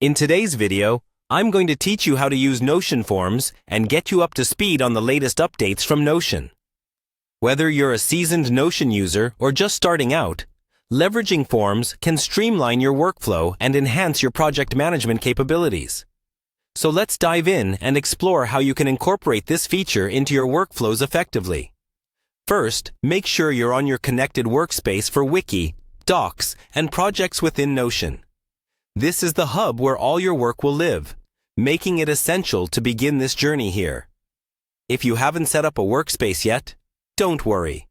In today's video, I'm going to teach you how to use Notion forms and get you up to speed on the latest updates from Notion. Whether you're a seasoned Notion user or just starting out, leveraging forms can streamline your workflow and enhance your project management capabilities. So let's dive in and explore how you can incorporate this feature into your workflows effectively. First, make sure you're on your connected workspace for Wiki, Docs, and projects within Notion. This is the hub where all your work will live, making it essential to begin this journey here. If you haven't set up a workspace yet, don't worry.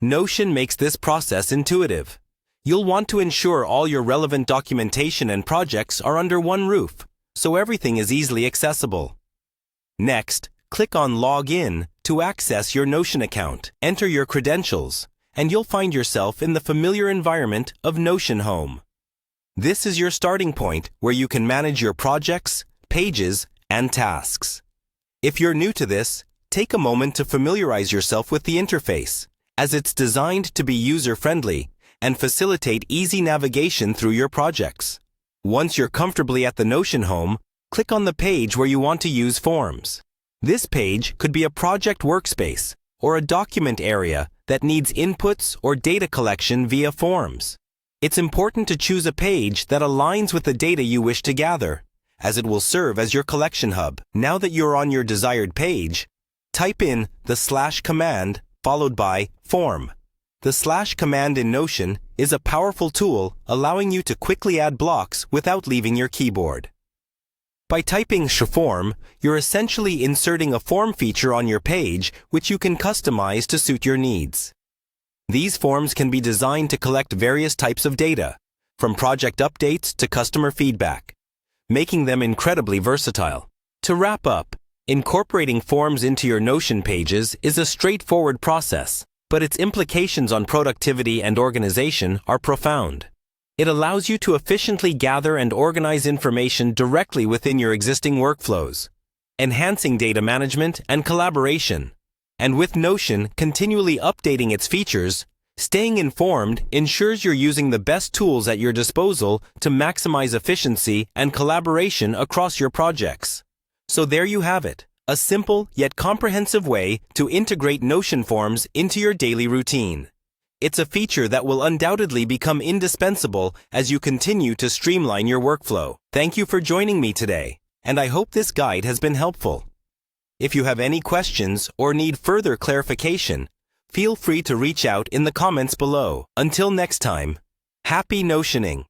Notion makes this process intuitive. You'll want to ensure all your relevant documentation and projects are under one roof, so everything is easily accessible. Next, click on Log In to access your Notion account. Enter your credentials, and you'll find yourself in the familiar environment of Notion Home. This is your starting point where you can manage your projects, pages, and tasks. If you're new to this, take a moment to familiarize yourself with the interface, as it's designed to be user-friendly and facilitate easy navigation through your projects. Once you're comfortably at the Notion home, click on the page where you want to use forms. This page could be a project workspace or a document area that needs inputs or data collection via forms. It's important to choose a page that aligns with the data you wish to gather, as it will serve as your collection hub. Now that you're on your desired page, type in the / command followed by form. The / command in Notion is a powerful tool allowing you to quickly add blocks without leaving your keyboard. By typing form, you're essentially inserting a form feature on your page which you can customize to suit your needs. These forms can be designed to collect various types of data, from project updates to customer feedback, making them incredibly versatile. To wrap up, incorporating forms into your Notion pages is a straightforward process, but its implications on productivity and organization are profound. It allows you to efficiently gather and organize information directly within your existing workflows, enhancing data management and collaboration. And with Notion continually updating its features, staying informed ensures you're using the best tools at your disposal to maximize efficiency and collaboration across your projects. So there you have it, a simple yet comprehensive way to integrate Notion forms into your daily routine. It's a feature that will undoubtedly become indispensable as you continue to streamline your workflow. Thank you for joining me today, and I hope this guide has been helpful. If you have any questions or need further clarification, feel free to reach out in the comments below. Until next time, happy Notioning!